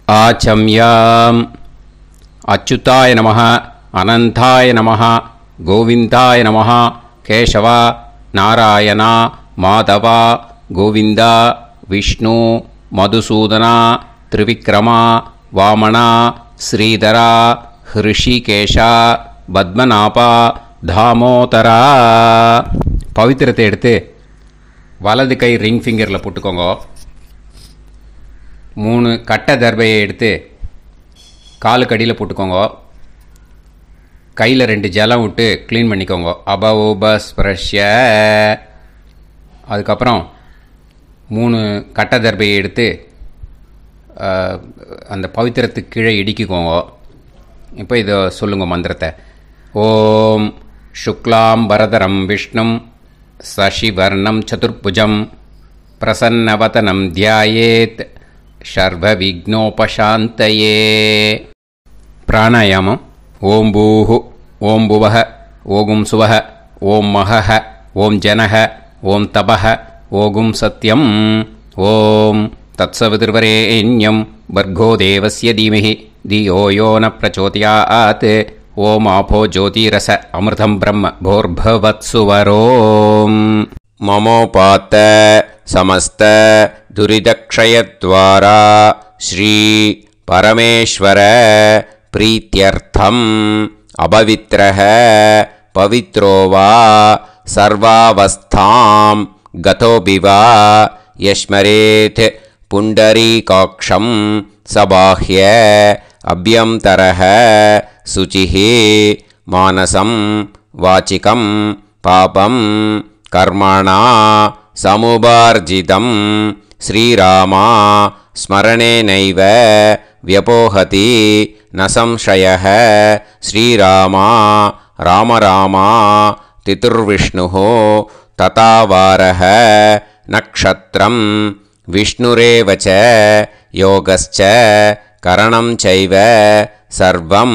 आचम्याम् अच्युताय नमः अनंताय नमः गोविंदाय नमः केशव नारायण माधव गोविंद विष्णु मधुसूदन त्रिविक्रम वामन श्रीधर ऋषिकेश पद्मनाभ दामोदर पवित्रத்தை எடுத்து வலது கை ரிங் ஃபிங்கரில் போட்டுக்கோங்க. 3 கட்டை தர்பையை எடுத்து காலுக்கு அடியில் போட்டுக்கோங்க. கையில் 2 ஜலம் விட்டு க்ளீன் பண்ணிக்கோங்க. அபவோபஸ்பிரஷ்ய. அதுக்கப்புறம் 3 கட்டை தர்பையை எடுத்து அந்த பவித்திரத்துக்கு கீழே இடிக்கிக்கோங்க. இப்போ இதை சொல்லுங்க மந்திரத்தை. ஓம் சுக்லாம் வரதரம் விஷ்ணும் சசிவர்ணம் சதுர்புஜம் பிரசன்னவதனம் தியாயேத் சர்வ விக்னோபசாந்தயே. பிராணாயாமம். ஓம் பூஹு ஓம் புவஹ ஓகும் சுவஹ ஓம் மஹஹ ஓம் ஜனஹ ஓம் தபஹ ஓகும் சத்யம் ஓம் தத்சவிதுர்வரேண்யம் வர்கோ தேவஸ்ய தீமஹி தியோ யோ ந பிரச்சோதயாத் ஓம் ஆபோ ஜோதிரச அமிர்தம் பிரம்ம போர்பவத்சுவரோம். மமோபாத்த समस्त दुरितक्षयद्वारा श्री परमेश्वर प्रीत्यर्थम अपवित्रः पवित्रो वा सर्वावस्थां गतोऽपि वा यस्मरेत् पुण्डरीकाक्षं सबाह्य अभ्यन्तरः शुचिः मानसं वाचिकं पापं कर्मणा समुपार्जितं श्रीरामा स्मरणेनैव व्यपोहति न संशयः. श्रीरामा राम रामा तितुर्विष्णुः तथा वारः नक्षत्रं विष्णुरेव च योगश्च करणं चैव सर्वं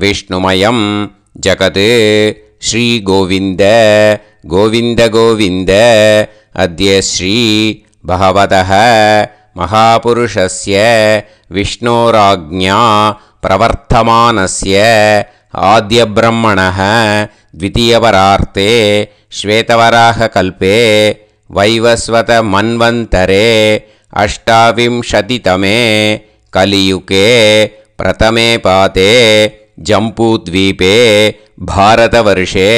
विष्णुमयं जगत्. श्रीगोविन्द गोविन्द गोविन्द. अद्य श्री भगवतः महापुरुषस्य विष्णोराज्ञा प्रवर्तमानस्य आद्यब्रह्मणः द्वितीयपरार्ते श्वेतवराहकल्पे वैवस्वतमन्वन्तरे अष्टाविंशतितमे कलियुगे प्रथमे पाते जम्बूद्वीपे भारतवर्षे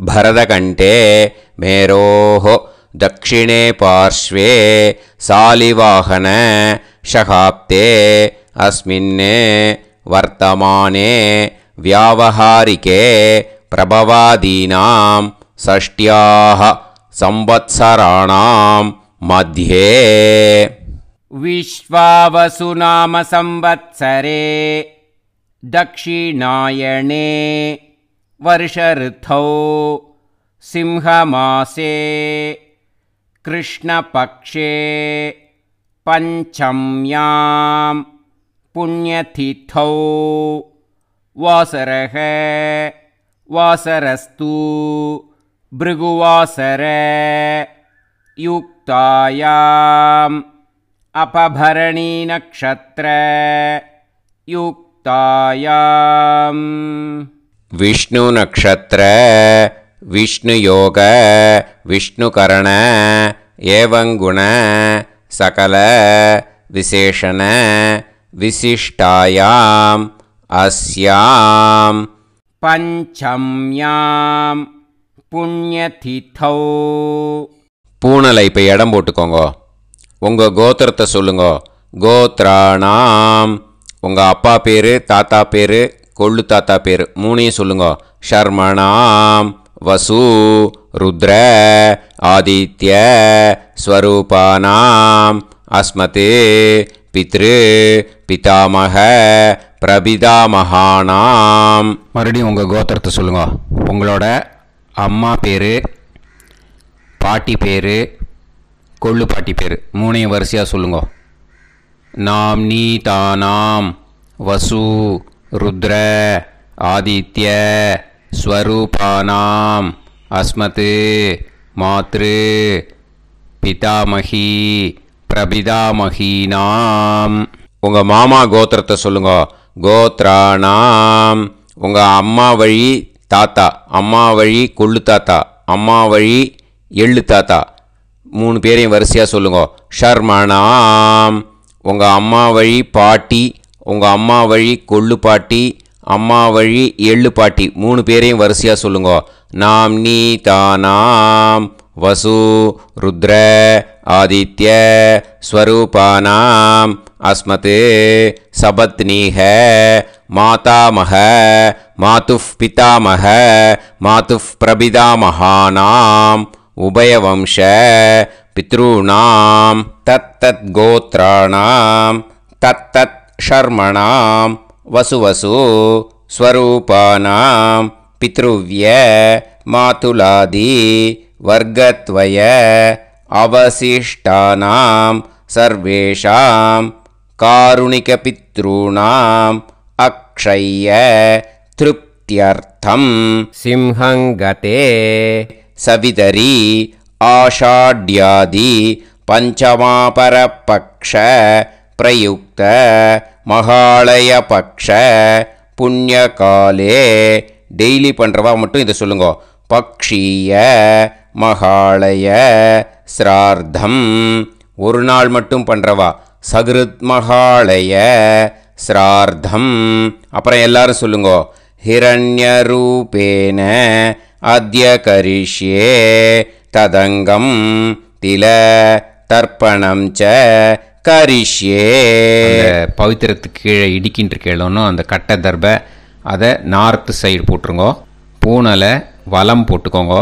भरतकण्ठे मेरोः दक्षिणे पार्श्वे सालिवाहन शकाब्दे अस्मिन् वर्तमाने व्यावहारिके प्रभवादीनां षष्ट्याः संवत्सराणां मध्ये विश्वावसुनाम संवत्सरे दक्षिणायणे वर्षऋतौ सिंहमासे कृष्णपक्षे पंचम्यां पुण्यतिथौ वासरः वासरस्तु भृगुवासर युक्तायाम् अपभरणी नक्षत्र युक्तायाम् विष्णु नक्षत्र विष्णु योग विष्णुकरण एवं गुण सकल विशेषण विशिष्टायाम् अस्याम् पंचम्यां पुण्यतिथौ. பூனலை இப்போ இடம் போட்டுக்கோங்க. உங்கள் கோத்திரத்தை சொல்லுங்க. கோத்ராணாம். உங்கள் அப்பா பேர், தாத்தா பேர், கொள்ளு தாத்தா பேர் மூணையும் சொல்லுங்க. ஷர்மணாம் வசு ருத்ர ஆதித்ய ஸ்வரூபானாம் அஸ்மத் பித்ரு பிதாமக பிரபிதாமகானாம். மறுபடியும் உங்கள் கோத்திரத்தை சொல்லுங்க. உங்களோட அம்மா பேர், பாட்டி பேர், கொள்ளு பாட்டி பேர் மூணையும் வரிசையாக சொல்லுங்க. நாம் நீ தானாம் வசு ருத்ர ஆதித்ய ஸ்வரூபானாம் அஸ்மத் மாத்ரு பிதாமகி பிரபிதாமகீனாம். உங்கள் மாமா கோத்திரத்தை சொல்லுங்க. கோத்ராணாம். உங்கள் அம்மா வழி தாத்தா, அம்மா வழி கொள்ளு தாத்தா, அம்மா வழி எள்ளு தாத்தா, 3 பேரையும் வரிசையாக சொல்லுங்க. ஷர்மணாம். உங்கள் அம்மா வழி பாட்டி, உங்கள் அம்மா வழி கொள்ளு பாட்டி, அம்மா வழி எள்ளு பாட்டி, 3 பேரையும் வரிசையாக சொல்லுங்க. நாம்னி தானாம் வசு ருத்ர ஆதித்ய ஸ்வரூபானாம் அஸ்மத் சபத்னீஹ மாதாமஹ மாதுஃப் பிதாமஹ மாதுஃப் பிரபிதாமஹானாம் உபயவம்ச பித்ருணாம் தத்தத் கோத்ராணாம் தத்தத் ஷர்மணாம் வசுவசு ஸ்வரூபானாம் பித்ருவ்ய மாதுலாதி வர்க்கத்வய அவசிஷ்டானாம் சர்வேஷாம் காருணிக பித்ருணாம் அக்ஷய திருப்தியர்த்தம் சிம்ஹங்கதே சவிதரி ஆஷாட்யாதி பஞ்சமாபரபக்ஷ பிரயுக்த மகாலய பக்ஷ புண்ணியகாலே. டெய்லி பண்ணுறவா மட்டும் இதை சொல்லுங்க. பக்ஷீய மகாலய ஸ்ரார்த்தம். ஒரு நாள் மட்டும் பண்ணுறவா சகிருத் மகாலய ஸ்ரார்த்தம். அப்புறம் எல்லாரும் சொல்லுங்க. ஹிரண்யரூபேன அத்ய கரிஷ்யே ததங்கம் தில தர்ப்பணம் ச கரிஷ்யே. பவித்திரத்துக்கு கீழே இடிக்கின்ற கேளோன்னு அந்த கட்டை தர்பை அதை நார்த்து சைடு போட்டுருங்க. பூனலை வலம் போட்டுக்கோங்க.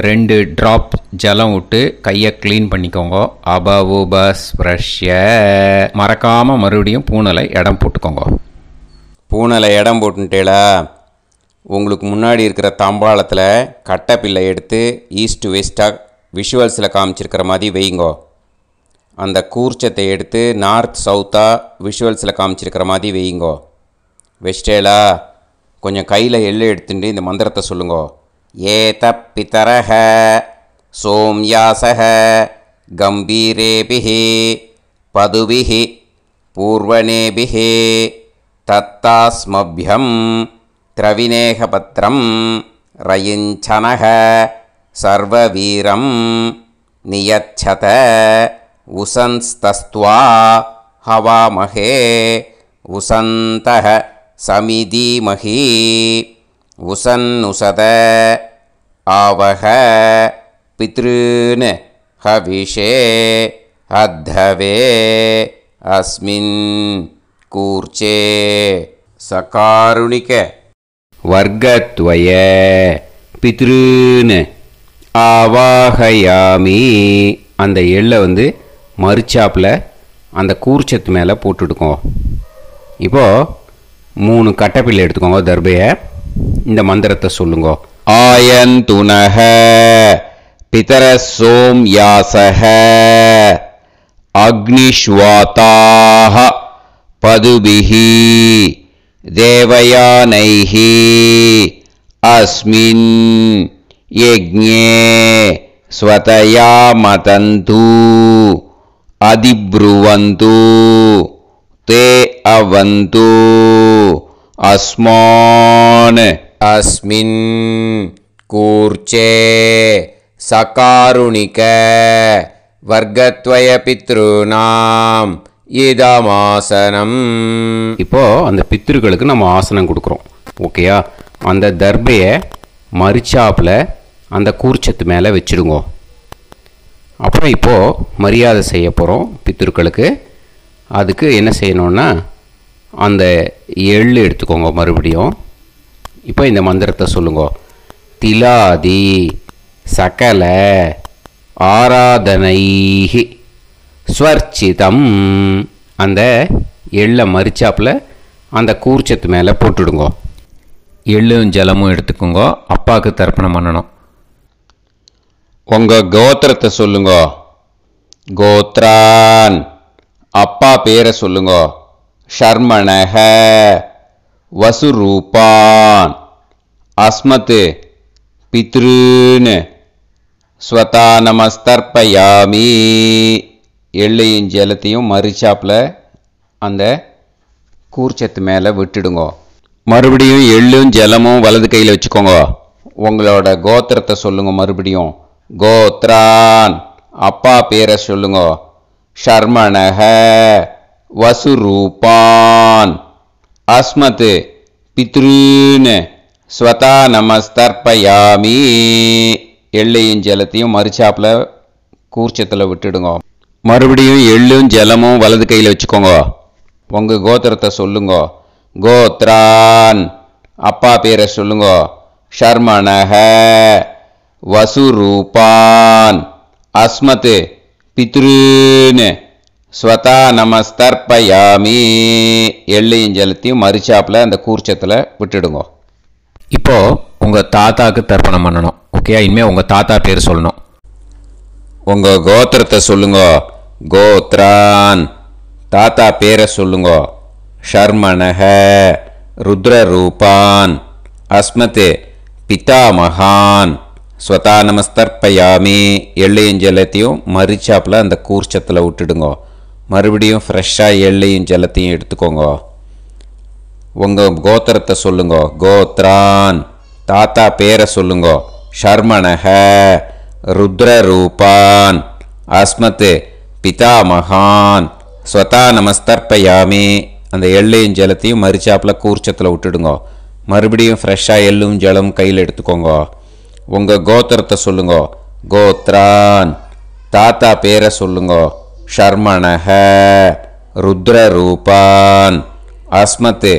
2 ட்ராப் ஜலம் விட்டு கையை க்ளீன் பண்ணிக்கோங்க. அபவுபஸ்ப்ரஷ்ய. மறக்காமல் மறுபடியும் பூனலை இடம் போட்டுக்கோங்க. பூனலை இடம் போட்டுட்டேளா, உங்களுக்கு முன்னாடி இருக்கிற தாம்பாளத்தில் கட்டை பிள்ளை எடுத்து ஈஸ்ட் வெஸ்ட்டாக விஷுவல்ஸில் காமிச்சிருக்கிற மாதிரி வைங்கோ. அந்த கூர்ச்சத்தை எடுத்து நார்த் சவுத்தாக விஷுவல்ஸில் காமிச்சிருக்கிற மாதிரி வைங்கோ. வெஸ்டேலா கொஞ்சம் கையில் எள்ளு எடுத்துட்டு இந்த மந்திரத்தை சொல்லுங்கோ. ஏத பிதரஹ சோம்யாசஹ கம்பீரேபிஹி பதுபிஹி பூர்வணேபிஹி தத்தாஸ்மப்யம் திரவிநேகபத்ரம் ரயிஞ்சனஹ சர்வவீரம் நியச்சத உசன்ஸ்தஸ்த்வா ஹவாமஹே உசந்தஹ சமிதீமஹி உசன்னுசத ஆவஹ பித்ருன் ஹவிஷே அத்தவே அஸ்மின் கூர்ச்சே சகாருணிக வர்க்கத்வய பித்ருன் ஆவாஹயாமி. அந்த எள்ளை மறுச்சாப்பில் அந்த கூர்ச்சத்து மேலே போட்டுடுக்கோங்க. இப்போது 3 கட்டைப்பிள்ளை எடுத்துக்கோங்க. தர்பையை இந்த மந்திரத்தை சொல்லுங்க. ஆயந்துனஹ பிதர சோம்யாசஹ அக்னிஷ்வாதாஹ பதுபிஹி தேவயானைஹி அஸ்மின் யஜ்ஞே ஸ்வதயா மதந்து அதிப்ருவந்து தே அவந்து அஸ்மான் அஸ்மின் கூர்ச்சே சகாருணிக வர்க்கத்வய பித்ருநாம் இதமாசனம். இப்போ அந்த பித்ருக்களுக்கு நம்ம ஆசனம் கொடுக்குறோம். ஓகேயா? அந்த தர்பையை மரிச்சாப்பில் அந்த கூர்ச்சத்து மேலே வச்சுடுங்க. அப்புறம் இப்போது மரியாதை செய்ய போகிறோம் பித்ருக்களுக்கு. அதுக்கு என்ன செய்யணுன்னா அந்த எள்ளு எடுத்துக்கோங்க. மறுபடியும் இப்போ இந்த மந்திரத்தை சொல்லுங்க. திலாதி சகல ஆராதனைஹி ஸ்வர்ச்சிதம். அந்த எள்ளை மரிச்சாப்பில் அந்த கூர்ச்சத்து மேலே போட்டுடுங்க. எள்ளும் ஜலமும் எடுத்துக்கோங்க. அப்பாவுக்கு தர்ப்பணம் பண்ணணும். உங்கள் கோத்திரத்தை சொல்லுங்க. கோத்ரான். அப்பா பேரை சொல்லுங்க. ஷர்மணஹ வசுரூபான் அஸ்மத் பித்ருன் ஸ்வதானமஸ்தர்ப்பயாமி. எள்ளையும் ஜலத்தையும் மரிச்சாப்பில் அந்த கூர்ச்சத்து மேலே விட்டுடுங்க. மறுபடியும் எள்ளும் ஜலமும் வலது கையில் வச்சுக்கோங்க. உங்களோட கோத்திரத்தை சொல்லுங்க. மறுபடியும் கோத்ரான், அப்பா பேரை சொல்லுங்க. ஷர்மணஹ, வசுரூபான், அஸ்மத், பித்ருன், ஸ்வதா நமஸ்தர்ப்பயாமி. எள்ளையும் ஜலத்தையும் மறுச்சாப்பில் கூர்ச்சத்தில் விட்டுடுங்க. மறுபடியும் எள்ளும் ஜலமும் வலது கையில் வச்சுக்கோங்க. உங்கள் கோத்திரத்தை சொல்லுங்க. கோத்ரான், அப்பா பேரை சொல்லுங்க. ஷர்மணஹ, வசுரூபான், அஸ்மத், பித்ருன், ஸ்வதா நமஸ்தர்ப்பயாமி. எள்ளையும் ஜலத்தையும் மறுச்சாப்பில் அந்த கூர்ச்சத்தில் விட்டுடுங்க. இப்போது உங்கள் தாத்தாவுக்கு தர்ப்பணம் பண்ணணும். ஓகே, இனிமேல் உங்கள் தாத்தா பேர் சொல்லணும். உங்கள் கோத்திரத்தை சொல்லுங்க. கோத்ரான், தாத்தா பேரை சொல்லுங்க. ஷர்மணஹ, ருத்ரரூபான், அஸ்மத், பிதாமகான், ஸ்வதா நமஸ்தர்ப்பயாமி. எள்ளையும் ஜலத்தையும் மரிச்சாப்பில் அந்த கூர்ச்சத்தில் விட்டுடுங்க. மறுபடியும் ஃப்ரெஷ்ஷாக எள்ளையும் ஜலத்தையும் எடுத்துக்கோங்க. உங்கள் கோத்திரத்தை சொல்லுங்க. கோத்ரான், தாத்தா பேரை சொல்லுங்க. ஷர்மணஹ, ருத்ரரூபான், அஸ்மத், பிதாமகான், ஸ்வதா நமஸ்தர்ப்பயாமி. அந்த எள்ளையும் ஜலத்தையும் மரிச்சாப்பில் கூர்ச்சத்தில் விட்டுடுங்க. மறுபடியும் ஃப்ரெஷ்ஷாக எள்ளும் ஜலம் கையில் எடுத்துக்கோங்க. உங்கள் கோத்திரத்தை சொல்லுங்க. கோத்ரான், தாத்தா பேரை சொல்லுங்க. ஷர்மணஹ, ருத்ரரூபான், அஸ்மத்,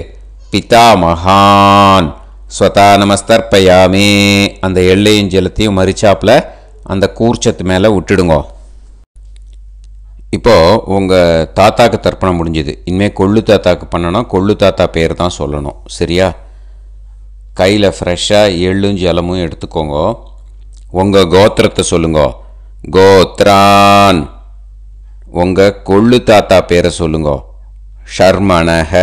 பிதாமகான், ஸ்வதா நமஸ்தர்ப்பயாமி. அந்த எள்ளையும் ஜலத்தையும் மரிச்சாப்பில் அந்த கூர்ச்சத்து மேலே விட்டுடுங்க. இப்போது உங்கள் தாத்தாக்கு தர்ப்பணம் முடிஞ்சுது. இனிமேல் கொள்ளு தாத்தாக்கு பண்ணணும். கொள்ளு தாத்தா பேர் தான் சொல்லணும். சரியா? கையில் ஃப்ரெஷ்ஷாக எள்ளும் ஜலமும் எடுத்துக்கோங்க. உங்கள் கோத்திரத்தை சொல்லுங்க. கோத்ரான், உங்கள் கொள்ளு தாத்தா பேரை சொல்லுங்க. ஷர்மணஹ,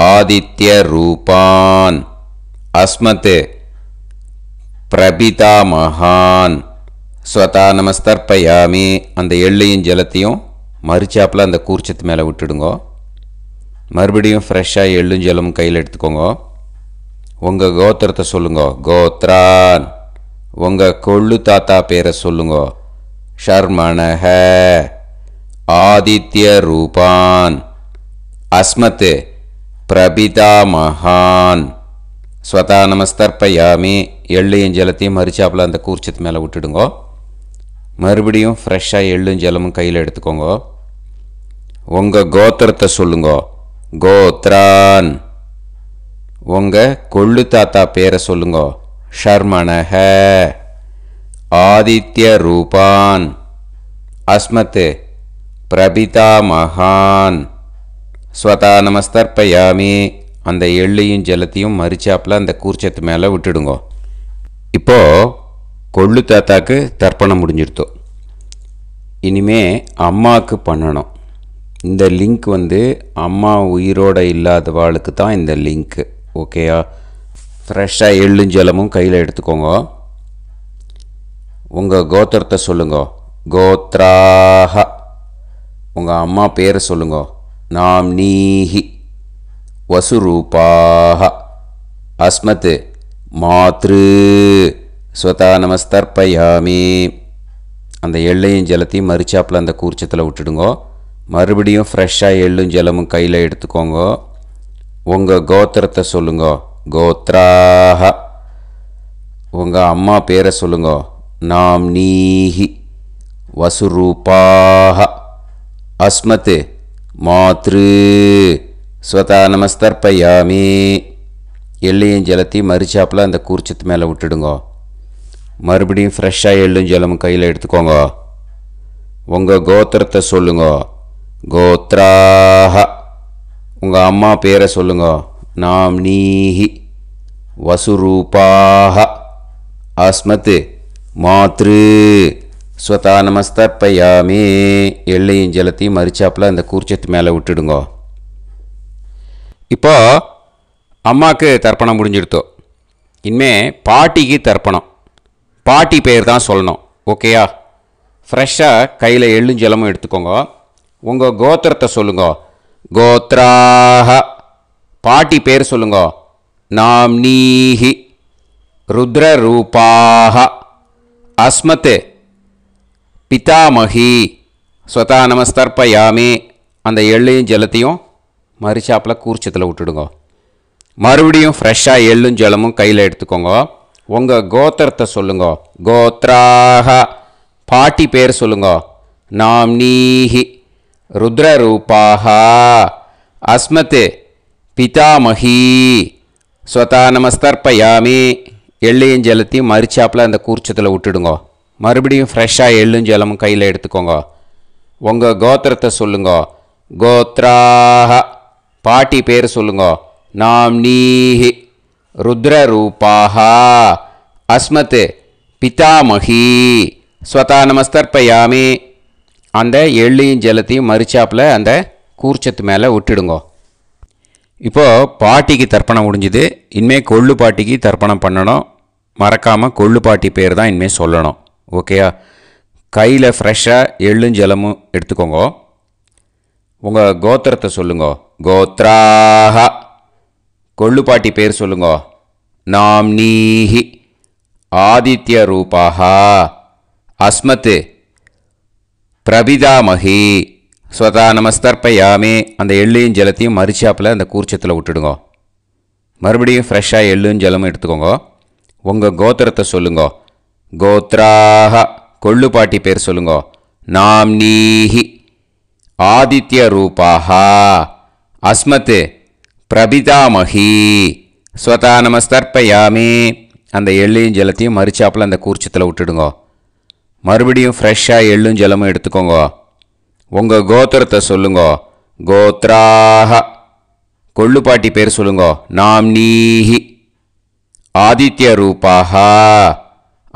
ஆதித்ய ரூபான், அஸ்மத், பிரபிதாமகான், ஸ்வதா நமஸ்தர்ப்பயாமி. அந்த எள்ளையும் ஜலத்தையும் மரிச்சாப்பில் அந்த கூர்ச்சத்து மேலே விட்டுடுங்க. மறுபடியும் ஃப்ரெஷ்ஷாக எள்ளும் ஜலமும் கையில் எடுத்துக்கோங்க. உங்கள் கோத்திரத்தை சொல்லுங்க. கோத்ரான், உங்கள் கொள்ளு தாத்தா பேரை சொல்லுங்க. ஷர்மணஹ, ஆதித்ய ரூபான், அஸ்மத், பிரபிதாமகான், ஸ்வதா நமஸ்தர்ப்பயாமி. எள்ளையும் ஜலத்தையும் மரிச்சாப்பில் அந்த கூர்ச்சத்து மேலே விட்டுடுங்க. மறுபடியும் ஃப்ரெஷ்ஷாக எள்ளும் ஜலமும் கையில் எடுத்துக்கோங்க. உங்கள் கோத்திரத்தை சொல்லுங்க. கோத்ரான், உங்கள் கொள்ளு தாத்தா பேரை சொல்லுங்க. ஷர்மணஹ, ஆதித்ய ரூபான், அஸ்மத், பிரபிதாமகான், ஸ்வதா நமஸ்தர்ப்பயாமி. அந்த எள்ளையும் ஜலத்தையும் மரிச்சாப்பில் அந்த கூர்ச்சத்து மேலே விட்டுடுங்க. இப்போது கொள்ளு தாத்தாக்கு தர்ப்பணம் முடிஞ்சிருத்தோம். இனிமே அம்மாவுக்கு பண்ணணும். இந்த லிங்க் அம்மா உயிரோடு இல்லாதவாளுக்கு தான் இந்த லிங்க்கு. ஓகேயா? ஃப்ரெஷ்ஷாக எள்ளும் ஜலமும் கையில் எடுத்துக்கோங்க. உங்கள் கோத்திரத்தை சொல்லுங்க. கோத்ராஹ, உங்கள் அம்மா பேரை சொல்லுங்க. நாம்னீஹி, வசுரூபாஹ, அஸ்மத், மாத்ரு, ஸ்வதா நமஸ்தர்ப்பயாமி. அந்த எள்ளையும் ஜலத்தையும் மரிச்சாப்பில் அந்த கூர்ச்சத்தில் விட்டுடுங்க. மறுபடியும் ஃப்ரெஷ்ஷாக எள்ளும் ஜலமும் கையில் எடுத்துக்கோங்க. உங்கள் கோத்திரத்தை சொல்லுங்க. கோத்ராஹ, உங்கள் அம்மா பேரை சொல்லுங்க. நாம்னீஹி, வசுரூபாஹ, அஸ்மத், மாத்ரு, ஸ்வதா நமஸ்தர்ப்பயாமி. எள்ளையும் ஜலத்தையும் மரிச்சாப்பில் அந்த கூர்ச்சத்து மேலே விட்டுடுங்க. மறுபடியும் ஃப்ரெஷ்ஷாக எள்ளும் ஜலமும் கையில் எடுத்துக்கோங்க. உங்கள் கோத்திரத்தை சொல்லுங்க. கோத்ராஹ, உங்கள் அம்மா பேரை சொல்லுங்க. நாம்னீஹி, வசுரூபாஹ, அஸ்மத், மாத்ரு, ஸ்வதா நமஸ்தர்ப்பயாமி. எள்ளையும் ஜலத்தையும் மரிச்சாப்பில் அந்த கூர்ச்சத்து மேலே விட்டுடுங்க. இப்போ அம்மாவுக்கு தர்ப்பணம் முடிஞ்சிடுத்தோம். இனிமே பாட்டிக்கு தர்ப்பணம். பாட்டி பேர் தான் சொல்லணும். ஓகேயா? ஃப்ரெஷ்ஷாக கையில் எள்ளும் ஜலமும் எடுத்துக்கோங்க. உங்கள் கோத்திரத்தை சொல்லுங்க. கோத்ராஹ பாட்டி பேர் சொல்லுங்க. நாம்னீஹி ருத்ரரூபாஹ அஸ்மத் பிதாமகி ஸ்வதா நமஸ்தர்ப்பயாமி. அந்த எள்ளையும் ஜலத்தையும் மறுச்சாப்பில் கூர்ச்சத்தில் விட்டுடுங்க. மறுபடியும் ஃப்ரெஷ்ஷாக எள்ளும் ஜலமும் கையில் எடுத்துக்கோங்க. உங்கள் கோத்திரத்தை சொல்லுங்க. கோத்ராஹ பாட்டி பேர் சொல்லுங்க. நாம்னீஹி ருத்ரரூபாஹ அஸ்மத் பிதாமகி ஸ்வதா நமஸ்தர்ப்பயாமி. எள்ளையும் ஜலத்தையும் மறுச்சாப்பில் அந்த கூர்ச்சத்தில் விட்டுடுங்க. மறுபடியும் ஃப்ரெஷ்ஷாக எள்ளும் ஜலமும் கையில் எடுத்துக்கோங்க. உங்கள் கோத்திரத்தை சொல்லுங்க. கோத்ராஹ பாட்டி பேர் சொல்லுங்க. நாம்னீஹி ருத்ரரூபாஹ அஸ்மத் பிதாமகி ஸ்வதா நமஸ்தர்ப்பயாமி. அந்த எள்ளையும் ஜலத்தையும் மறுச்சாப்பில் அந்த கூர்ச்சத்து மேலே விட்டுடுங்க. இப்போது பாட்டிக்கு தர்ப்பணம் முடிஞ்சுது. இனிமேல் கொள்ளு பாட்டிக்கு தர்ப்பணம் பண்ணணும். மறக்காமல் கொள்ளு பாட்டி பேர் தான் இனிமேல் சொல்லணும். ஓகேயா? கையில் ஃப்ரெஷ்ஷாக எள்ளும் ஜலமும் எடுத்துக்கோங்க. உங்கள் கோத்திரத்தை சொல்லுங்க. கோத்ராஹ கொள்ளு பாட்டி பேர் சொல்லுங்க. நாம்னீஹி ஆதித்ய ரூபாஹ அஸ்மத் பிரபிதாமகி ஸ்வதா நமஸ்தர்ப்பயாமி. அந்த எள்ளையும் ஜலத்தையும் மறுச்சாப்பில் அந்த கூர்ச்சத்தில் விட்டுடுங்க. மறுபடியும் ஃப்ரெஷ்ஷாக எள்ளும் ஜலமும் எடுத்துக்கோங்க. உங்கள் கோத்திரத்தை சொல்லுங்க. கோத்ராஹ கொள்ளு பாட்டி பேர் சொல்லுங்க. நாம்னீஹி ஆதித்ய ரூபாஹ அஸ்மத் பிரபிதாமகி ஸ்வதா நமஸ்தர்ப்பயாமி. அந்த எள்ளையும் ஜலத்தையும் மறுச்சாப்பில் அந்த கூர்ச்சத்தில் விட்டுடுங்க. மறுபடியும் ஃப்ரெஷ்ஷாக எள்ளும் ஜலமும் எடுத்துக்கோங்க. உங்கள் கோத்திரத்தை சொல்லுங்க. கோத்ராஹ கொள்ளு பாட்டி பேர் சொல்லுங்க. நாம்னீஹி ஆதித்ய ரூபாஹ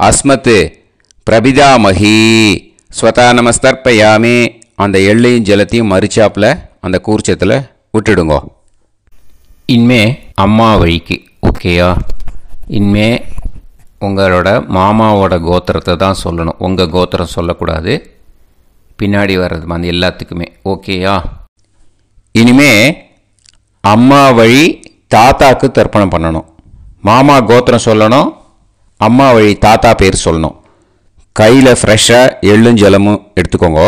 அஸ்மத் பிரபிதாமகி ஸ்வதா நமஸ்தர்ப்பயாமி. அந்த எள்ளையும் ஜலத்தையும் மறுச்சாப்பில் அந்த கூர்ச்சத்தில் விட்டுடுங்க. இனிமே அம்மா வழிக்கு. ஓகேயா? இனிமே உங்களோட மாமாவோட கோத்திரத்தை தான் சொல்லணும். உங்கள் கோத்திரம் சொல்லக்கூடாது. பின்னாடி வர்றது வந்து எல்லாத்துக்குமே. ஓகேயா? இனிமே அம்மா வழி தாத்தாக்கு தர்ப்பணம் பண்ணணும். மாமா கோத்திரம் சொல்லணும். அம்மா வழி தாத்தா பேர் சொல்லணும். கையில் ஃப்ரெஷ்ஷாக எள்ளும் ஜலமும் எடுத்துக்கோங்க.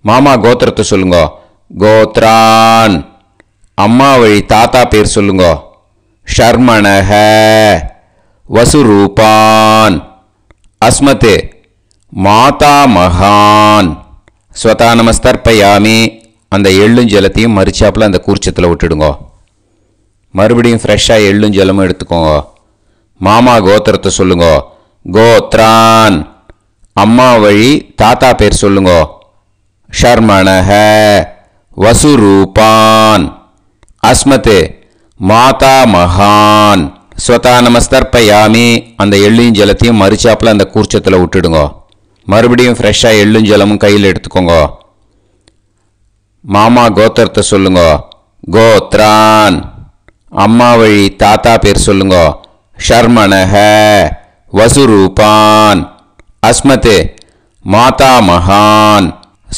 மாமா கோத்திரத்தை சொல்லுங்க. கோத்ரான் அம்மா வழி தாத்தா பேர் சொல்லுங்க. ஷர்மணஹ வசுரூபான் அஸ்மத் மாதாமகான் ஸ்வதா நமஸ்தர்ப்பயாமி. அந்த எள்ளும் ஜலத்தையும் மறுச்சாப்பில் அந்த கூர்ச்சத்தில் விட்டுடுங்க. மறுபடியும் ஃப்ரெஷ்ஷாக எள்ளும் ஜலமும் எடுத்துக்கோங்க. மாமா கோத்திரத்தை சொல்லுங்க. கோத்ரான் அம்மா வழி தாத்தா பேர் சொல்லுங்க. ஷர்மணஹ வசுரூபான் அஸ்மத் மாதாமகான் ஸ்வதா நமஸ்தர்ப்பயாமி. அந்த எள்ளையும் ஜலத்தையும் மறுச்சாப்பில் அந்த கூர்ச்சத்தில் விட்டுடுங்க. மறுபடியும் ஃப்ரெஷ்ஷாக எள்ளும் ஜலமும் கையில் எடுத்துக்கோங்க. மாமா கோத்திரத்தை சொல்லுங்க. கோத்ரான் அம்மா வழி தாத்தா பேர் சொல்லுங்க. ஷர்மணஹ வசுரூபான் அஸ்மத் மாதாமகான்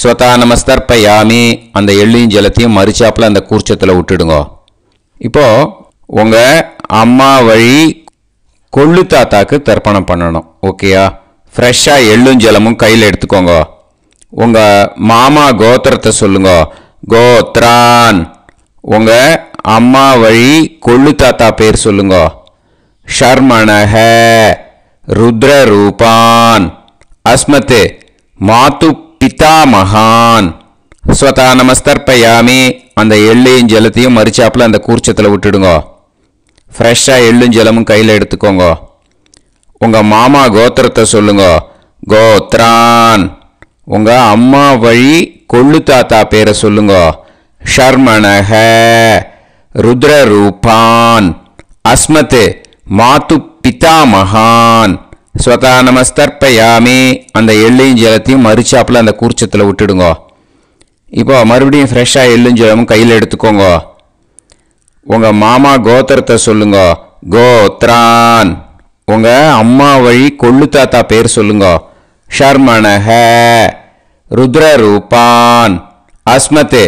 ஸ்வதா நமஸ்தர்ப்பயாமி. அந்த எள்ளையும் ஜலத்தையும் மறுச்சாப்பில் அந்த கூர்ச்சத்தில் விட்டுடுங்க. இப்போது உங்கள் அம்மா வழி கொள்ளு தாத்தாக்கு தர்ப்பணம் பண்ணணும். ஓகேயா? ஃப்ரெஷ்ஷாக எள்ளும் ஜலமும் கையில் எடுத்துக்கோங்க. உங்கள் மாமா கோத்திரத்தை சொல்லுங்க. கோத்ரான் உங்கள் அம்மா வழி கொள்ளு தாத்தா பேர் சொல்லுங்க. ஷர்மணஹ ருத்ரரூபான் அஸ்மத் மாது பிதாமகான் ஸ்வதா நமஸ்தர்ப்பயாமி. அந்த எள்ளையும் ஜலத்தையும் மறுச்சாப்பில் அந்த கூர்ச்சத்தில் விட்டுடுங்க. ஃப்ரெஷ்ஷாக எள்ளும் ஜலமும் கையில் எடுத்துக்கோங்க. உங்கள் மாமா கோத்திரத்தை சொல்லுங்க. கோத்ரான் உங்கள் அம்மா வழி கொள்ளு தாத்தா பேரை சொல்லுங்க. ஷர்மணஹ ருத்ரரூபான் அஸ்மத் மாது பிதாமகான் ஸ்வதா நமஸ்தர்ப்பயாமி. அந்த எள்ளையும் ஜலத்தையும் மறுச்சாப்பில் அந்த கூர்ச்சத்தில் விட்டுடுங்க. இப்போ மறுபடியும் ஃப்ரெஷ்ஷாக எள்ளும் ஜலமும் கையில் எடுத்துக்கோங்க. உங்கள் மாமா கோத்திரத்தை சொல்லுங்க. கோத்ரான் உங்கள் அம்மா வழி கொள்ளு தாத்தா பேர் சொல்லுங்க. ஷர்மணஹ ருத்ரரூபான் அஸ்மத்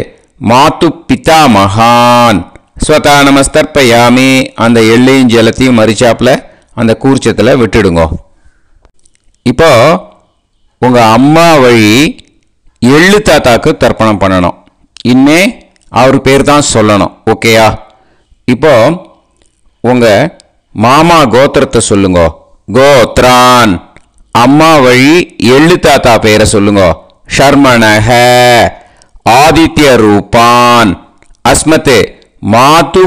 மாத்து பிதாமகான் ஸ்வதா நமஸ்தர்ப்பயாமி. அந்த எள்ளையும் ஜலத்தையும் மறிச்சாப்புல அந்த கூர்ச்சத்தில் விட்டுடுங்க. இப்போ உங்கள் அம்மா வழி எள்ளு தாத்தாக்கு தர்ப்பணம் பண்ணணும். இனிமே அவர் பேர் தான் சொல்லணும். ஓகேயா? இப்போ உங்கள் மாமா கோத்திரத்தை சொல்லுங்க. கோத்ரான். அம்மா வழி எள்ளு தாத்தா பேரை சொல்லுங்க. ஷர்மணஹ ஆதித்ய ரூபான் அஸ்மத் மாது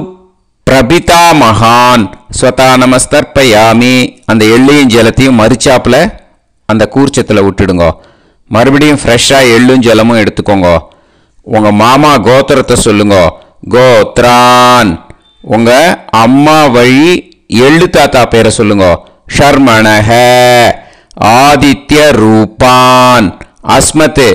பிரபிதா மகான் ஸ்வதா நமஸ்தர்ப்பயாமி. அந்த எள்ளையும் ஜலத்தையும் மறிச்சாப்புல அந்த கூர்ச்சத்தில் விட்டுடுங்க. மறுபடியும் ஃப்ரெஷ்ஷாக எள்ளும் ஜலமும் எடுத்துக்கோங்க. உங்கள் மாமா கோத்திரத்தை சொல்லுங்க. கோத்ரான். உங்கள் அம்மா வழி எள்ளு தாத்தா பேரை சொல்லுங்க. ஷர்மணஹ ஆதித்ய ரூபான் அஸ்மத்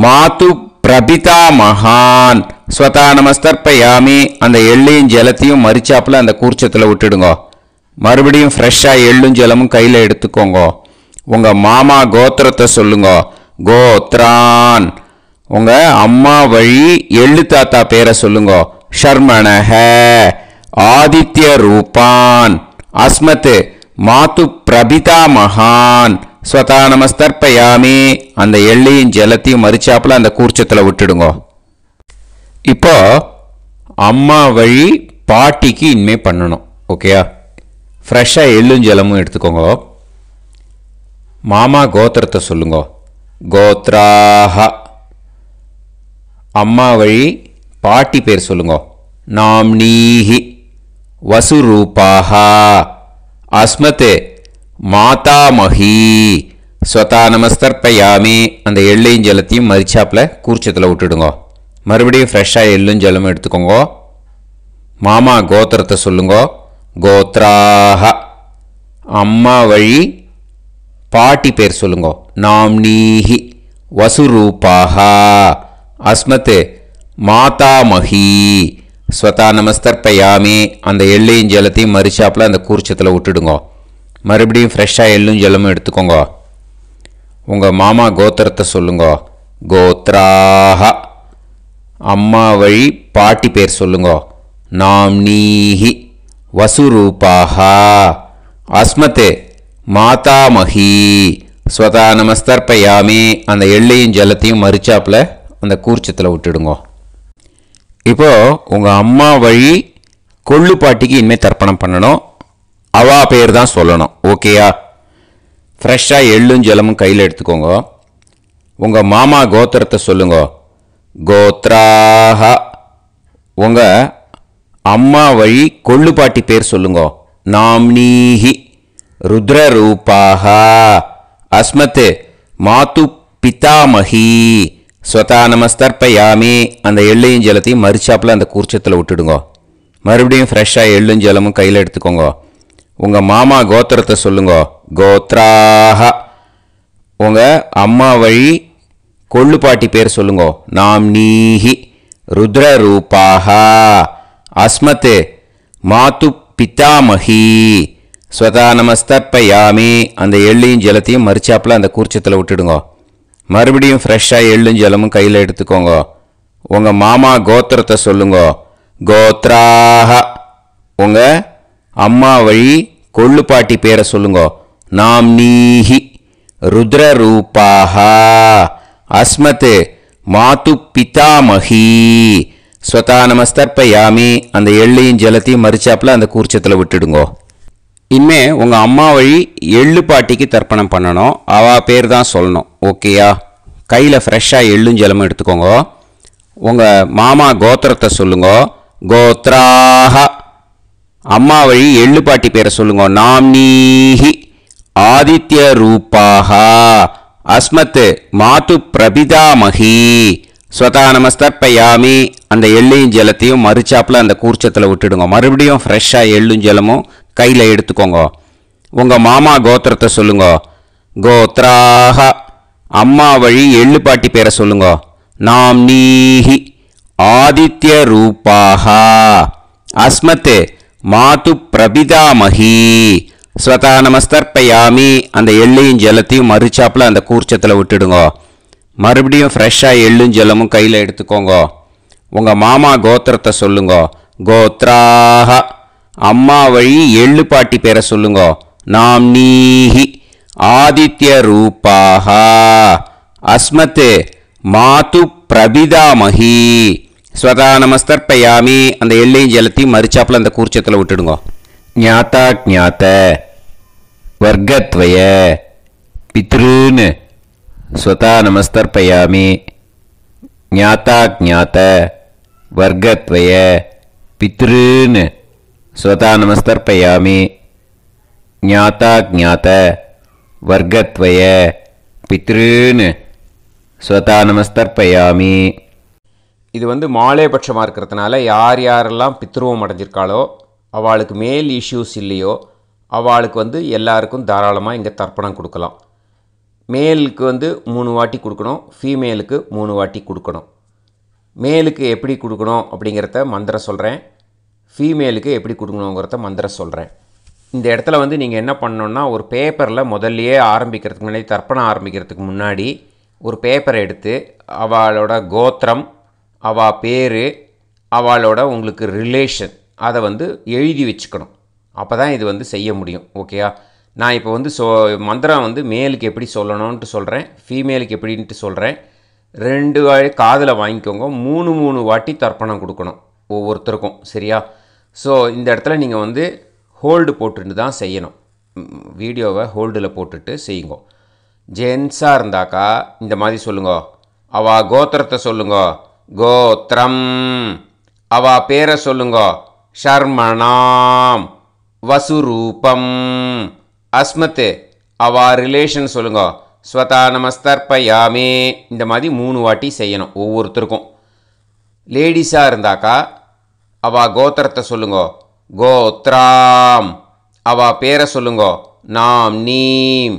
மாது பிரபிதா மகான் ஸ்வதா நமஸ்தர்ப்பயாமி. அந்த எள்ளையும் ஜலத்தையும் மறிச்சாப்புல அந்த கூர்ச்சத்தில் விட்டுடுங்க. மறுபடியும் ஃப்ரெஷ்ஷாக எள்ளும் ஜலமும் கையில் எடுத்துக்கோங்க. உங்கள் மாமா கோத்திரத்தை சொல்லுங்க. கோத்ரான். உங்கள் அம்மா வழி எள்ளு தாத்தா பேரை சொல்லுங்க. ஷர்மணஹ ஆதித்ய ரூபான் அஸ்மத் மாது பிரபிதா மகான் ஸ்வதா நமஸ்தர்ப்பயாமி. அந்த எள்ளையும் ஜலத்தையும் மறிச்சாப்புல அந்த கூர்ச்சத்தில் விட்டுடுங்க. இப்போ அம்மா வழி பாட்டிக்கு இனிமே பண்ணணும். ஓகேயா? ஃப்ரெஷ்ஷாக எள்ளும் ஜலமும் எடுத்துக்கோங்க. மாமா கோத்திரத்தை சொல்லுங்க. கோத்ராஹ. அம்மா வழி பாட்டி பேர் சொல்லுங்க. நாம்னீஹி வசுரூபாஹ அஸ்மத் மாதாமஹி ஸ்வதா நமஸ்தர்ப்பயாமி. அந்த எள்ளையும் ஜலத்தையும் மறிச்சாப்புல கூர்ச்சத்தில் விட்டுடுங்க. மறுபடியும் ஃப்ரெஷ்ஷாக எள்ளும் ஜலமும் எடுத்துக்கோங்க. மாமா கோத்திரத்தை சொல்லுங்க. கோத்ராஹ. அம்மா வழி பாட்டி பேர் சொல்லுங்க. நாம்னீஹி வசுரூபாஹ அஸ்மத் மாதாமஹி ஸ்வதா நமஸ்தர்ப்பயாமி. அந்த எள்ளையும் ஜலத்தையும் மறிச்சாப்புல அந்த கூர்ச்சத்தில் விட்டுடுங்க. மறுபடியும் ஃப்ரெஷ்ஷாக எள்ளும் ஜலமும் எடுத்துக்கோங்க. உங்கள் மாமா கோத்திரத்தை சொல்லுங்க. கோத்ராஹ. அம்மா வழி பாட்டி பேர் சொல்லுங்க. நாம்னீஹி வசுரூபாஹ அஸ்மத் மாதாமஹி ஸ்வதா நமஸ்தர்ப்பயாமி. அந்த எள்ளையும் ஜலத்தையும் மறிச்சாப்புல அந்த கூர்ச்சத்தில் விட்டுடுங்க. இப்போ உங்கள் அம்மா வழி கொள்ளு பாட்டிக்கு இனிமேல் தர்ப்பணம் பண்ணணும். அவா பேர் தான் சொல்லணும். ஓகேயா? ஃப்ரெஷ்ஷாக எள்ளும் ஜலமும் கையில் எடுத்துக்கோங்க. உங்கள் மாமா கோத்திரத்தை சொல்லுங்க. கோத்ராஹ. உங்கள் அம்மா வழி கொள்ளு பாட்டி பேர் சொல்லுங்க. நாம்னீஹி ருத்ரரூபாஹ அஸ்மத் மாது பிதாமஹி ஸ்வதா நமஸ்தர்ப்பயாமி. அந்த எள்ளையும் ஜலத்தையும் மறிச்சாப்புல அந்த கூர்ச்சத்தில் விட்டுடுங்க. மறுபடியும் ஃப்ரெஷ்ஷாக எள்ளும் ஜலமும் கையில் எடுத்துக்கோங்க. உங்கள் மாமா கோத்திரத்தை சொல்லுங்க. கோத்ராஹ. உங்கள் அம்மா வழி கொள்ளு பாட்டி பேர் சொல்லுங்க. நாம்னீஹி ருத்ரரூபாஹ அஸ்மத் மாது பிதாமஹி ஸ்வதா நமஸ்தர்ப்பயாமி. அந்த எள்ளையும் ஜலத்தையும் மறிச்சாப்புல அந்த கூர்ச்சத்தில் விட்டுடுங்க. மறுபடியும் ஃப்ரெஷ்ஷாக எள்ளும் ஜலமும் கையில் எடுத்துக்கோங்க. உங்கள் மாமா கோத்திரத்தை சொல்லுங்க. கோத்ராஹ. உங்கள் அம்மா வழி கொள்ளு பாட்டி பேரை சொல்லுங்க. நாம்னீஹி ருத்ரரூபாஹ அஸ்மத் மாது பிதாமஹி ஸ்வதா நமஸ்தர்ப்பயாமி. அந்த எள்ளையும் ஜலத்தையும் மறிச்சாப்புல அந்த கூர்ச்சத்தில் விட்டுடுங்க. இனிமே உங்கள் அம்மா வழி எள்ளு பாட்டிக்கு தர்ப்பணம் பண்ணணும். அவா பேர் தான் சொல்லணும். ஓகேயா? கையில் ஃப்ரெஷ்ஷாக எள்ளும் ஜலமும் எடுத்துக்கோங்க. உங்கள் மாமா கோத்திரத்தை சொல்லுங்க. கோத்ராஹ. அம்மா வழி எள்ளு பாட்டி பேரை சொல்லுங்க. நாம்னீஹி ஆதித்ய ரூபாஹ அஸ்மத் மாது பிரபிதாமஹி ஸ்வதா நமஸ்தர்ப்பயாமி. அந்த எள்ளையும் ஜலத்தையும் மறிச்சாப்புல அந்த கூர்ச்சத்தில் விட்டுடுங்க. மறுபடியும் ஃப்ரெஷ்ஷாக எள்ளும் ஜலமும் கையில் எடுத்துக்கோங்க. உங்கள் மாமா கோத்திரத்தை சொல்லுங்க. கோத்ராஹ. அம்மா வழி எள்ளு பாட்டி பேரை சொல்லுங்க. நாம்னீஹி ஆதித்ய ரூபாஹ அஸ்மத் மாது பிரபிதாமஹி ஸ்வதா நமஸ்தர்ப்பயாமி. அந்த எள்ளையும் ஜலத்தையும் மறிச்சாப்புல அந்த கூர்ச்சத்தில் விட்டுடுங்க. மறுபடியும் ஃப்ரெஷ்ஷாக எள்ளும் ஜலமும் கையில் எடுத்துக்கோங்க. உங்கள் மாமா கோத்திரத்தை சொல்லுங்க. கோத்ராஹ. அம்மா வழி எள்ளு பாட்டி பேரை சொல்லுங்க. நாம்னீஹி. ஆதித்ய ரூபாக. அஸ்மத் மாது பிரபிதாமஹி. ஸ்வதா நமஸ்தர்ப்பயாமி. அந்த எள்ளையும் ஜலத்தையும் மறிச்சாப்பில் அந்த கூர்ச்சத்தில் விட்டுடுங்க. ஞாதா ஞாத வர்க்கத்வய பித்ருன் ஸ்வதா நமஸ்தர்ப்பயாமி. ஞாதா ஞாத வர்க்கத்வய பித்ருன் ஸ்வதா நமஸ்தர்ப்பயாமி. ஞாதா ஞாத வர்க்கத்வய பித்ருன் ஸ்வதா நமஸ்தர்ப்பயாமி. இது மாலேபட்சமாக இருக்கிறதுனால யார் யாரெல்லாம் பித்ருவம் அடைஞ்சிருக்காளோ அவளுக்கு மேல் இஷ்யூஸ் இல்லையோ அவளுக்கு எல்லாருக்கும் தாராளமாக இங்கே தர்ப்பணம் கொடுக்கலாம். மேலுக்கு 3 வாட்டி கொடுக்கணும், ஃபீமேலுக்கு 3 வாட்டி கொடுக்கணும். மேலுக்கு எப்படி கொடுக்கணும் அப்படிங்கிறத மந்திரம் சொல்கிறேன், ஃபீமேலுக்கு எப்படி கொடுக்கணுங்கிறத மந்திரம் சொல்கிறேன். இந்த இடத்துல நீங்கள் என்ன பண்ணணுன்னா, ஒரு பேப்பரில் முதல்லையே ஆரம்பிக்கிறதுக்கு முன்னாடி, தர்ப்பணம் ஆரம்பிக்கிறதுக்கு முன்னாடி ஒரு பேப்பரை எடுத்து அவளோட கோத்திரம், அவள் பேர், அவளோட உங்களுக்கு ரிலேஷன் அதை எழுதி வச்சுக்கணும். அப்போ தான் இது செய்ய முடியும். ஓகேயா? நான் இப்போ மந்திரம் மேலுக்கு எப்படி சொல்லணும்ன்ட்டு சொல்கிறேன், ஃபீமேலுக்கு எப்படின்ட்டு சொல்கிறேன். 2 வாட்டி காதில் வாங்கிக்கோங்க. 3 வாட்டி தர்ப்பணம் கொடுக்கணும் ஒவ்வொருத்தருக்கும். சரியா? ஸோ இந்த இடத்துல நீங்கள் ஹோல்டு போட்டுட்டு தான் செய்யணும். வீடியோவை ஹோல்டில் போட்டுட்டு செய்யுங்க. ஜென்ஸாக இருந்தாக்கா இந்த மாதிரி சொல்லுங்க. அவள் கோத்திரத்தை சொல்லுங்க. கோத்ரம். அவள் பேரை சொல்லுங்க. ஷர்மணாம். வசுரூபம். அஸ்மத். அவள் ரிலேஷன் சொல்லுங்க. ஸ்வதா நமஸ்தர்ப்பயாமி. இந்த மாதிரி 3 வாட்டி செய்யணும் ஒவ்வொருத்தருக்கும். லேடிஸாக இருந்தாக்கா அவள் கோத்திரத்தை சொல்லுங்க. கோத்ராம். அவள் பேரை சொல்லுங்க. நாம் நீம்.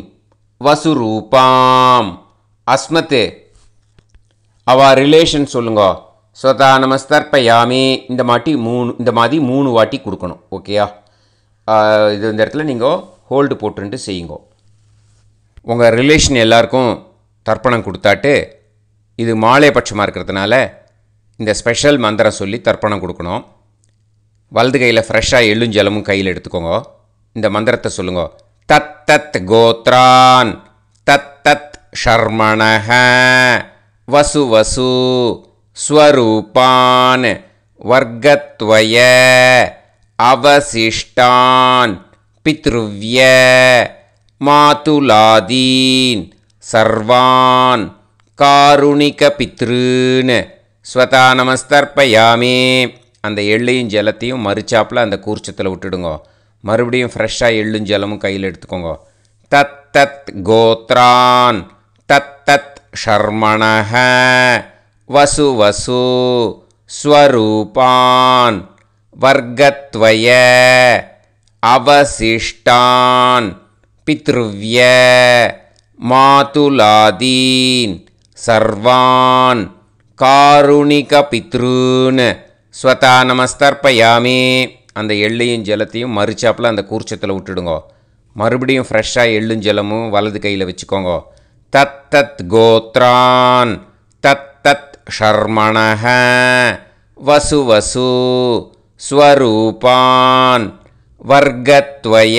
வசுரூபாம். அஸ்மத். அவள் ரிலேஷன் சொல்லுங்க. ஸ்வதா நமஸ்தர்ப்பயாமி. இந்த மாதிரி 3 வாட்டி கொடுக்கணும். ஓகேயா? இந்த இடத்துல நீங்கள் ஹோல்டு போட்டுட்டு செய்யுங்க. உங்கள் ரிலேஷன் எல்லாருக்கும் தர்ப்பணம் கொடுத்தாட்டு இது மாலைபட்சமாக இருக்கிறதுனால இந்த ஸ்பெஷல் மந்திரம் சொல்லி தர்ப்பணம் கொடுக்கணும். வலது கையில் ஃப்ரெஷ்ஷாக எள்ளும் ஜலமும் கையில் எடுத்துக்கோங்க. இந்த மந்திரத்தை சொல்லுங்க. தத் தத் கோத்ரான் தத் தத் ஷர்மணஹ வசு வசு ஸ்வரூபான் வர்க்கத்வய அவசிஷ்டான் பித்ருவ்ய மாதுலாதீன் சர்வான் காருணிக பித்ருன் ஸ்வதா நமஸ்தர்ப்பயாமி. அந்த எள்ளையும் ஜலத்தையும் மறிச்சாப்பில் அந்த கூர்ச்சத்தில் விட்டுடுங்க. மறுபடியும் ஃப்ரெஷ்ஷாக எள்ளும் ஜலமும் கையில் எடுத்துக்கோங்க. தத் தத் கோத்ரான் தத் தத் ஷர்மணஹ வசு வசு ஸ்வரூபான் வர்க்கத்வய அவசிஷ்டான் பித்ருவ்ய மாதுலாதீன் சர்வான் காருணிக பித்ருன் ஸ்வதா நமஸ்தர்ப்பயாமி. அந்த எள்ளையும் ஜலத்தையும் மறிச்சாப்பில் அந்த கூர்ச்சத்தில் விட்டுடுங்க. மறுபடியும் ஃப்ரெஷ்ஷாக எள்ளும் ஜலமும் வலது கையில் வச்சுக்கோங்க. தத் தத் கோத்ரான் தத் தத் ஷர்மணஹ வசு வசு ஸ்வரூபான் வர்க்கத்வய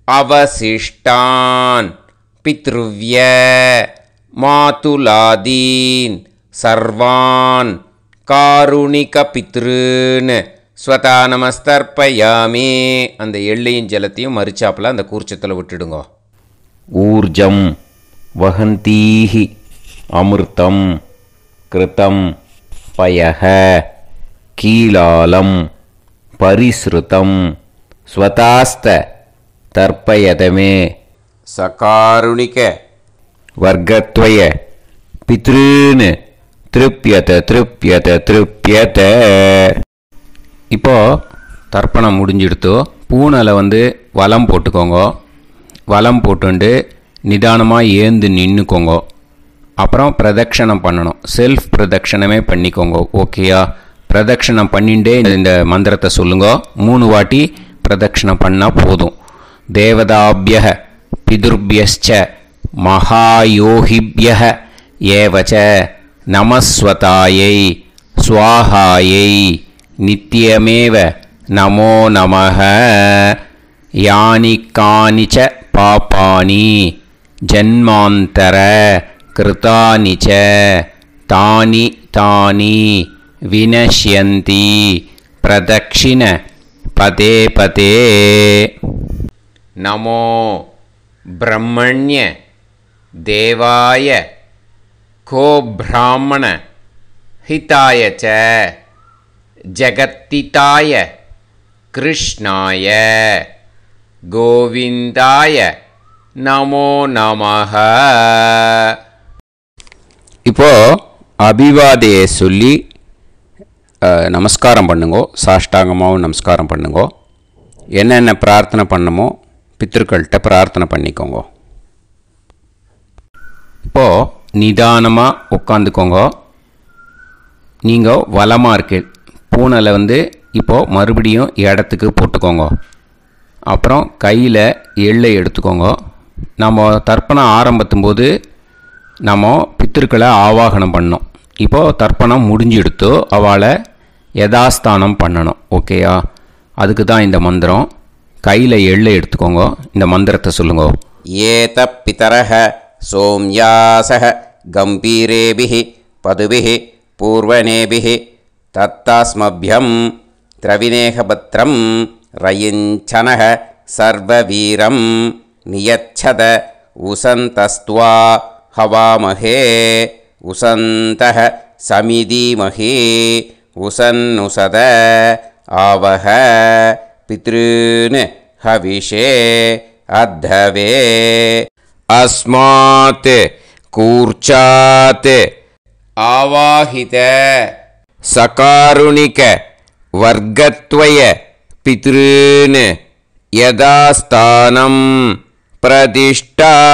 அவசிஷ்டான் பித்ருவ்ய மாதுலாதீன் சர்வான் காருணிக பித்ருன் ஸ்வதா நமஸ்தர்ப்பயாமி. அந்த எள்ளையும் ஜலத்தையும் மறிச்சாப்பில் அந்த கூர்ச்சத்தில் விட்டுடுங்க. ஊர்ஜம் வஹந்தீஹி அமிர்தம் கிருதம் பயஹ கீலாலம் பரிஸ்ருதம் ஸ்வதாஸ்த தர்ப்பயதமே. சகாருணிக வர்க்கத்வய பித்ருன் திருப்யத திருப்யத திருப்யத. இப்போது தர்ப்பணம் முடிஞ்சிடுத்தோ பூனலை வலம் போட்டுக்கோங்க. வலம் போட்டுண்டு நிதானமாக ஏந்து நின்றுக்கோங்க. அப்புறம் பிரதட்சணம் பண்ணணும். செல்ஃப் பிரதட்சணமே பண்ணிக்கோங்க. ஓகேயா? பிரதட்சணம் பண்ணிண்டே இந்த மந்திரத்தை சொல்லுங்க. 3 வாட்டி பிரதட்சணம் பண்ணால் போதும். தேவதாபிய பிதுர்பியஸ்ச மகாயோகிபிய ஏவச்ச நமஸ்வதாயை स्वाहायै नित्यमेव नमो नमः यानि कानि च पापानि जन्मान्तर कृतानि च तानि तानि विनश्यन्ति प्रदक्षिण पदे पदे नमो ब्रह्मण्य देवाय को ब्राह्मण हिताय च जगत्तिताय कृष्णाय गोविंदाय नमो नमः. இப்போ அபிவாதையை சொல்லி நமஸ்காரம் பண்ணுங்கோ. சாஷ்டாங்கமாகவும் நமஸ்காரம் பண்ணுங்கோ. என்னென்ன பிரார்த்தனை பண்ணமோ பித்ருக்கள்கிட்ட பிரார்த்தனை பண்ணிக்கோங்க. இப்போது நிதானமாக உட்காந்துக்கோங்க. நீங்கள் வலமாக இருக்கு பூனலை இப்போது மறுபடியும் இடத்துக்கு போட்டுக்கோங்க. அப்புறம் கையில் எள்ளை எடுத்துக்கோங்க. நம்ம தர்ப்பணம் ஆரம்பித்தும் போது நம்ம பித்திருக்களை ஆவாகனம் பண்ணோம். இப்போது தர்ப்பணம் முடிஞ்செடுத்து அவளை யதாஸ்தானம் பண்ணணும். ஓகேயா? அதுக்கு தான் இந்த மந்திரம். கையில் எள்ளை எடுத்துக்கோங்க. இந்த மந்திரத்தை சொல்லுங்க. ஏத பிதரஹ சோம்யாசஹ கம்பீரேபிஹி பதுபிஹி பூர்வனேபிஹி தத்தாஸ்மப்யம் திரவிநேகபத்ரம் ரயிஞ்சனஹ சர்வவீரம் நியச்சத உசந்தஸ்த்வா ஹவாமஹே உசந்தஹ சமிதீமஹி உசன்னுசத ஆவஹ பித்ருன் ஹவிஷே அத்தவே அஸ்மாத் கூர்ச்சாத் ஆவாஹித சகாருணிக வர்க்கத்வய பித்ருன் யதாஸ்தானம் பிரதிஷ்டாபயாமி.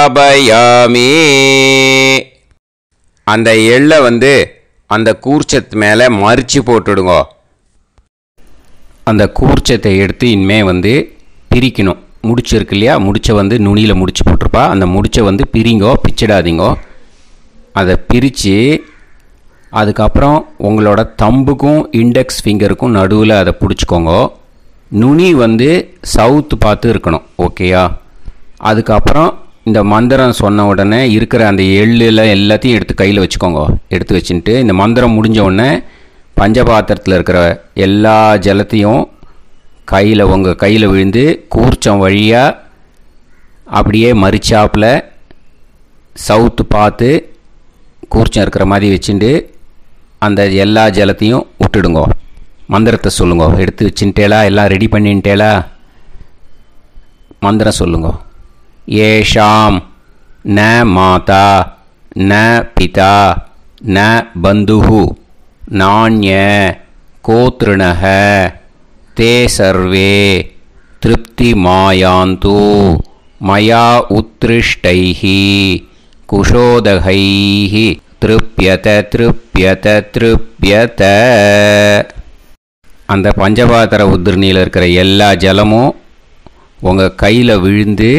அந்த எள்ளை அந்த கூர்ச்சத்து மேலே மறித்து போட்டுடுங்க. அந்த கூர்ச்சத்தை எடுத்து இனிமே பிரிக்கணும். முடிச்சு இருக்கு இல்லையா? முடிச்சை நுனியில் முடிச்சு போட்டிருப்பா. அந்த முடிச்சை பிரிங்கோ, பிச்சிடாதீங்கோ. அதை பிரித்து அதுக்கப்புறம் உங்களோட தம்புக்கும் இண்டெக்ஸ் ஃபிங்கருக்கும் நடுவில் அதை பிடிச்சிக்கோங்க. நுனி சவுத்து பார்த்து இருக்கணும். ஓகேயா? அதுக்கப்புறம் இந்த மந்திரம் சொன்ன உடனே இருக்கிற அந்த எள்ளில் எல்லாத்தையும் எடுத்து கையில் வச்சுக்கோங்க. எடுத்து வச்சுட்டு இந்த மந்திரம் முடிஞ்ச உடனே பஞ்சபாத்திரத்தில் இருக்கிற எல்லா ஜலத்தையும் உங்கள் கையில் விழுந்து கூர்ச்சம் வழியாக அப்படியே மறிச்சாப்பில் சவுத்து பார்த்து கூர்ச்சம் இருக்கிற மாதிரி வச்சுட்டு அந்த எல்லா ஜலத்தையும் விட்டுடுங்க. மந்திரத்தை சொல்லுங்க. எடுத்து வச்சுட்டேலா? எல்லாம் ரெடி பண்ணிட்டேலா? மந்திரம் சொல்லுங்க. ஏஷாம் ந மாதா ந பிதா ந பந்துஹு நாண்ய கோத்ருணஹ தே சர்வே திருப்தி மாயாந்து மயா உத்ருஷ்டைஹி குஷோதகைஹி திருப்யத திருப்யத திருப்யத. அந்த பஞ்சபாத்திர உதிர்ணியில் இருக்கிற எல்லா ஜலமும் உங்கள் கையில் விழுந்து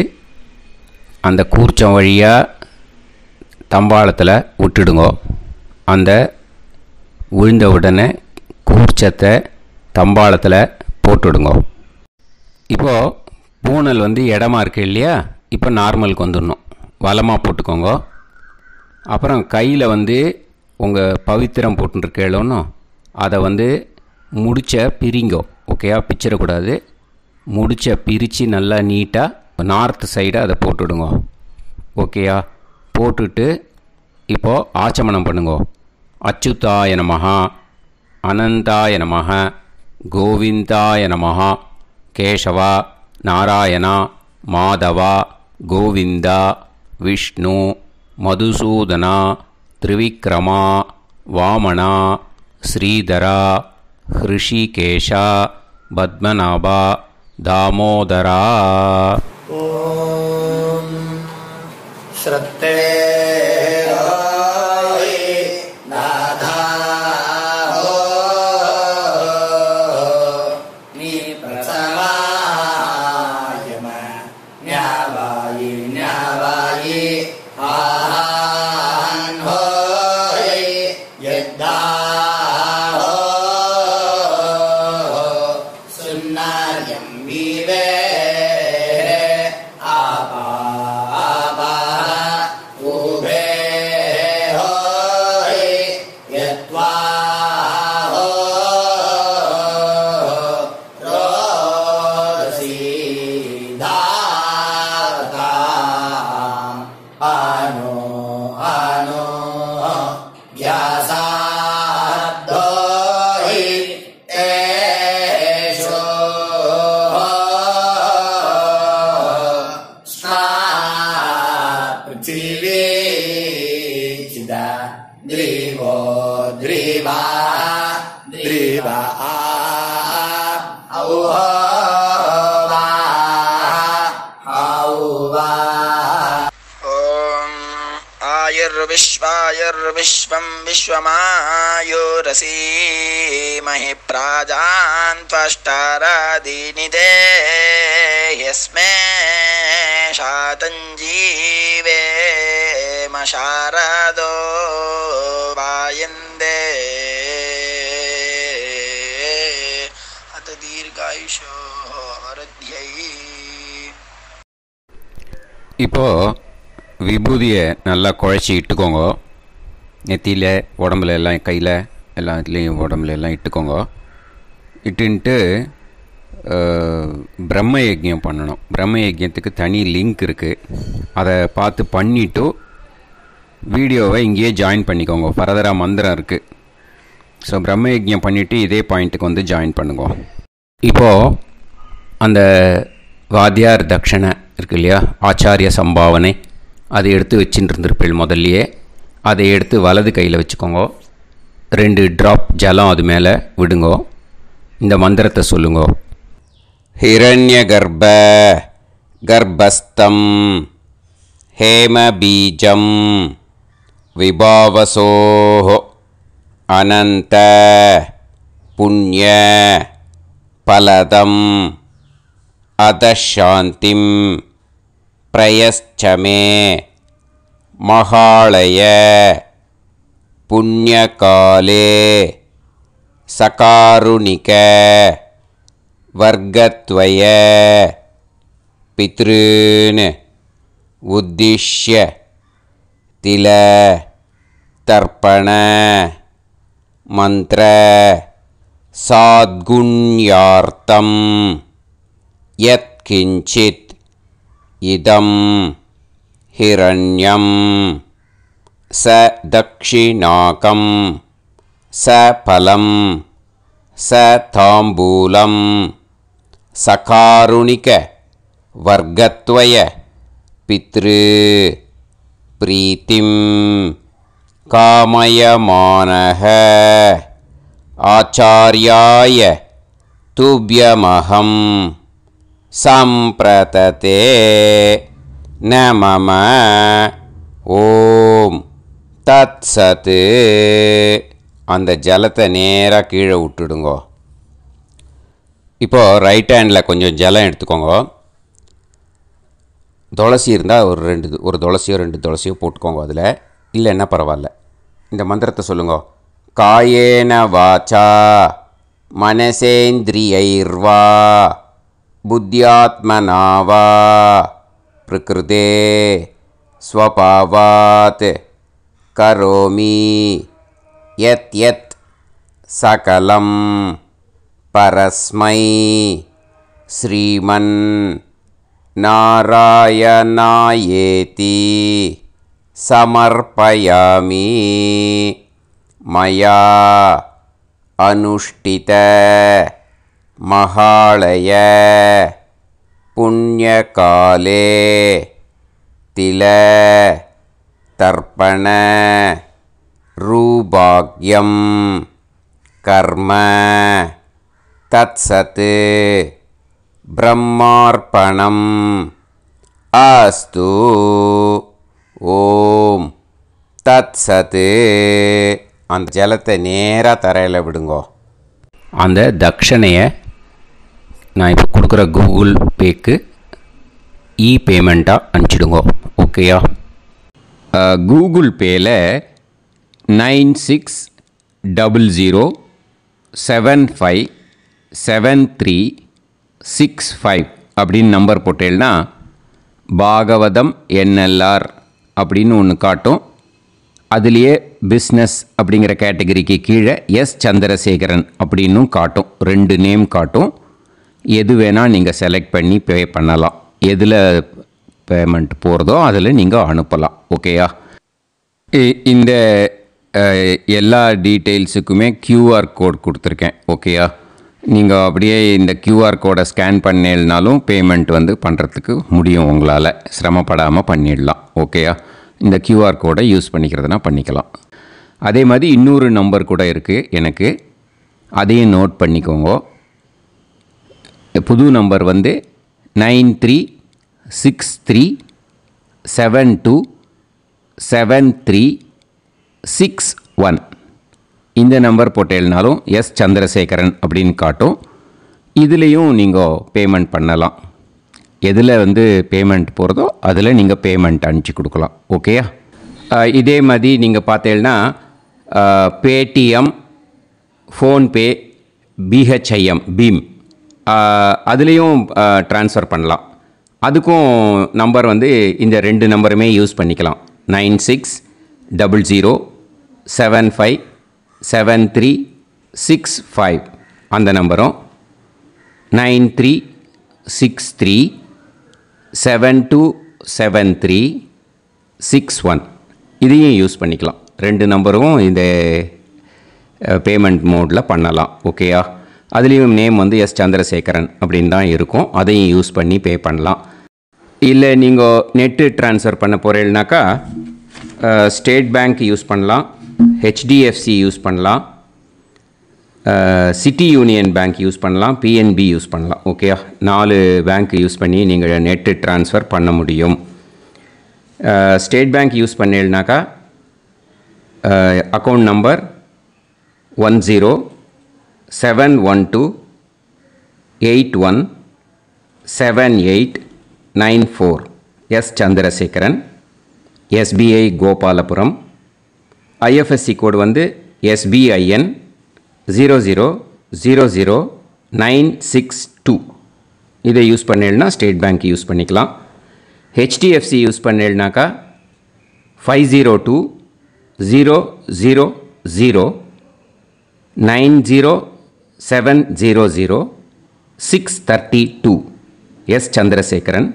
அந்த கூர்ச்சம் வழியாக தம்பாளத்தில் விட்டுடுங்க. அந்த விழுந்த உடனே கூர்ச்சத்தை தம்பாளத்தில் போட்டுடுங்க. இப்போது பூனல் இடமா இருக்கு இல்லையா? இப்போ நார்மலுக்கு வந்துடணும். வலமாக போட்டுக்கோங்க. அப்புறம் கையில் உங்கள் பவித்திரம் போட்டுருக்கேளோன்னு அதை முடிச்ச பிரிங்கோ. ஓகேயா? பிச்சிடக்கூடாது. முடிச்ச பிரித்து நல்லா நீட்டாக நார்த் சைடை அதை போட்டுடுங்க. ஓகேயா? போட்டுட்டு இப்போது ஆச்சமனம் பண்ணுங்க. அச்சுதாய நமஹ அனந்தாய நமஹ கோவிந்தாய நமஹ கேசவா நாராயணா மாதவா கோவிந்தா விஷ்ணு மதுசூதனா திரிவிக்ரமா வாமனா ஸ்ரீதரா ஹிருஷிகேஷா பத்மநாபா தாமோதரா. ஓம் ஸ்ரத்தே ஆஹான் ஹோய் யத்தா वीवे आपा आपा उभे होय यत्वा हो रोसी धाता अनो अनो व्यासाद्धो हि तेषु पृथिवी चिदा द्रिवो द्रिवा द्रिवा औवा औवा आयुर्विश्वायुर्विश्वं विश्वमायुरसी महि प्राजान् त्वष्टारादीनि देयस्मे शातञ्जीवेम शारदो वायन्दे अत दीर्घायुषो हरद्यै இப்போது விபூதியை நல்லா குழச்சி இட்டுக்கோங்க. நெத்தியில் உடம்புல எல்லாம் கையில் எல்லாத்துலேயும் உடம்புல எல்லாம் இட்டுக்கோங்க. இட்டுன்ட்டு பிரம்ம யஜ்யம் பண்ணணும். பிரம்ம யஜ்யத்துக்கு தனி லிங்க் இருக்குது. அதை பார்த்து பண்ணிவிட்டு வீடியோவை இங்கேயே ஜாயின் பண்ணிக்கோங்க. ஃபர்தராக மந்திரம் இருக்குது. ஸோ பிரம்ம யஜ்யம் பண்ணிவிட்டு இதே பாயிண்ட்டுக்கு வந்து ஜாயின் பண்ணுங்க. இப்போது அந்த வாத்தியார் தட்சணை இருக்கு இல்லையா, ஆச்சாரிய சம்பாவனை, அதை எடுத்து வச்சுட்டு இருந்திருப்பேள் முதல்லையே. அதை எடுத்து வலது கையில் வச்சுக்கோங்க. 2 ட்ராப் ஜலம் அது மேலே விடுங்கோ. இந்த மந்திரத்தை சொல்லுங்க. हिरण्यगर्भ गर्भस्थं हेमबीजं विभावसोः अनन्त पुण्य फलदम् अधशान्तिं प्रयश्च मे महालय पुण्यकाले सकारुणिक वर्गत्वय पितॄन् उद्दिश्य तिल तर्पण मंत्र साद्गुण्यार्थं यत्किंचित् इदं हिरण्यं स दक्षिणाकं स फलं स ताम्बूलं सकारुणिक वर्गत्वय पितृ प्रीतिं कामयमानः आचार्याय तुभ्यमहं सम्प्रतते न मम ஓம் தத் சத்து. அந்த ஜலத்தை நேராக கீழே விட்டுடுங்கோ. இப்போது ரைட் ஹேண்டில் கொஞ்சம் ஜலம் எடுத்துக்கோங்க. துளசி இருந்தால் ஒரு துளசியோ 2 துளசியோ போட்டுக்கோங்க. அதில் இல்லைன்னா பரவாயில்ல. இந்த மந்திரத்தை சொல்லுங்க. காயேன வாச்சா மனசேந்திரியைர்வா புத்தியாத்மனாவா பிரகிருதே ஸ்வபாவாத் கரோமி யத் யத் சகலம் பரஸ்மை ஸ்ரீமன் நாராயணாயேதி சமர்ப்பயாமி மயா அனுஷ்டித மகாலய புண்ணியகாலே தில தர்ப்பண ரூபாக்யம் கர்ம தத்சத் பிரம்மார்ப்பணம் அஸ்து. ஓம் தத்சத். அந்த ஜலத்தை நேராக தரையில் விடுங்கோ. அந்த தட்சணையை நான் இப்போ கொடுக்குற கூகுள் பேக்கு பேமெண்ட்டாக அனுப்பிச்சிடுங்கோ. ஓகேயா? கூகுள் பேயில் 96007573 65 அப்படின்னு நம்பர் போட்டேன்னா பாகவதம் NLR அப்படின்னு ஒன்று காட்டும். அதுலேயே பிஸ்னஸ் அப்படிங்கிற கேட்டகரிக்கு கீழே எஸ் சந்திரசேகரன் அப்படின்னும் காட்டும். 2 நேம் காட்டும். எது வேணால் நீங்கள் செலக்ட் பண்ணி பே பண்ணலாம். எதில் பேமெண்ட் போகிறதோ அதில் நீங்கள் அனுப்பலாம். ஓகேயா? இந்த எல்லா டீட்டெயில்ஸுக்குமே QR கோட் கொடுத்துருக்கேன். ஓகேயா? நீங்கள் அப்படியே இந்த QR கோடை ஸ்கேன் பண்ணேனாலும் பேமெண்ட் பண்ணுறதுக்கு முடியும். உங்களால் சிரமப்படாமல் பண்ணிடலாம். ஓகேயா? இந்த QR கோடை யூஸ் பண்ணிக்கிறதுனா பண்ணிக்கலாம். அதே மாதிரி இன்னொரு நம்பர் கூட இருக்குது எனக்கு, அதையும் நோட் பண்ணிக்கோங்க. புது நம்பர் 9363727361. இந்த நம்பர் போட்டேனாலும் எஸ் சந்திரசேகரன் அப்படின்னு காட்டும். இதுலேயும் நீங்கள் பேமெண்ட் பண்ணலாம். எதில் பேமெண்ட் போகிறதோ அதில் நீங்கள் பேமெண்ட் அனுப்பிச்சி கொடுக்கலாம். ஓகேயா? இதே மாதிரி நீங்கள் பார்த்தேன்னா பேடிஎம், ஃபோன்பே, BHIM பீம் அதுலேயும் ட்ரான்ஸ்ஃபர் பண்ணலாம். அதுக்கும் நம்பர் இந்த 2 நம்பருமே யூஸ் பண்ணிக்கலாம். 9600757365 அந்த நம்பரும் 9363727361 இதையும் யூஸ் பண்ணிக்கலாம். 2 நம்பரும் இந்த பேமெண்ட் மோடில் பண்ணலாம். ஓகேயா? அதுலேயும் நேம் எஸ் சந்திரசேகரன் அப்படின்னு தான் இருக்கும். அதையும் யூஸ் பண்ணி பே பண்ணலாம். இல்லை நீங்கள் நெட்டு ட்ரான்ஸ்ஃபர் பண்ண போகிறீங்கனாக்கா ஸ்டேட் பேங்க் யூஸ் பண்ணலாம், HDFC யூஸ் பண்ணலாம், சிட்டி யூனியன் பேங்க் யூஸ் பண்ணலாம், PNB யூஸ் பண்ணலாம். ஓகேயா? 4 பேங்க் யூஸ் பண்ணி நீங்கள் நெட்டு ட்ரான்ஸ்ஃபர் பண்ண முடியும். ஸ்டேட் பேங்க் யூஸ் பண்ணீங்கனாக்கா account number 10712817894 S Chandrasekaran, SBI Gopalapuram. IFSC code SBIN 0000962. இதை யூஸ் பண்ணீங்கன்னா ஸ்டேட் பேங்க் யூஸ் பண்ணிக்கலாம். HDFC யூஸ் பண்ணீங்கனாக்கா 50200907000632 S Chandrasekaran.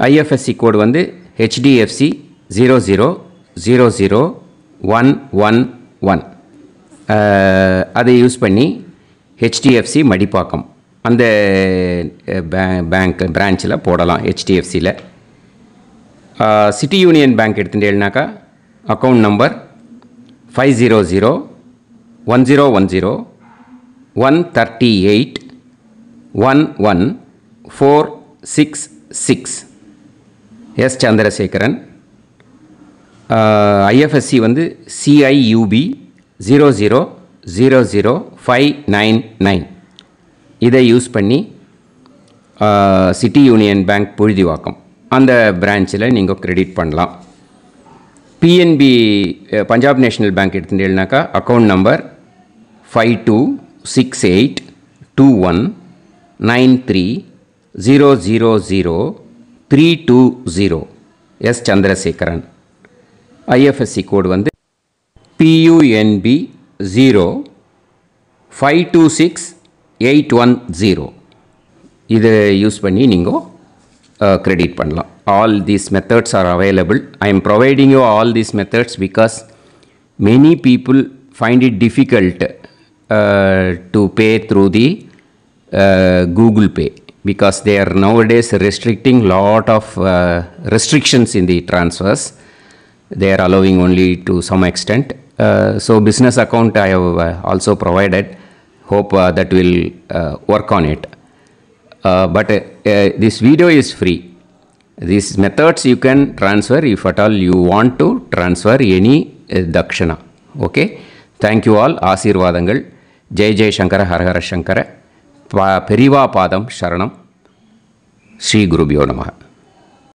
IFSC code HDFC 0000111. அதை யூஸ் பண்ணி HDFC மடிப்பாக்கம் அந்த பேங்க் பிரான்ச்சில் போடலாம். HDFCயில் சிட்டி யூனியன் பேங்க் எடுத்துட்டேன்னாக்கா account number 5001001381146 S Chandrasekaran. IFSC CIUB 0000599. இதை யூஸ் பண்ணி சிட்டி யூனியன் பேங்க் புழுதிவாக்கம் அந்த பிரான்ச்சில் நீங்கள் கிரெடிட் பண்ணலாம். PNB பஞ்சாப் நேஷ்னல் பேங்க் எடுத்துட்டேன்னாக்கா account number 52682193000320 S Chandrasekaran. IFSC code PUNB 0526810. இதை யூஸ் பண்ணி நீங்கள் credit பண்ணலாம். All these methods are available. I am providing you all these methods because many people find it difficult to pay through the Google Pay because they are nowadays restricting lot of restrictions in the transfers. They are allowing only to some extent. So business account I have also provided. Hope that will work on it. But this video is free. These methods you can transfer if at all you want to transfer any dakshana. Okay. Thank you all. Aasirvadangal. Jai Jai Shankara Har Har Shankara. Periva Padam Sharanam. Shri Gurubhyo Namaha.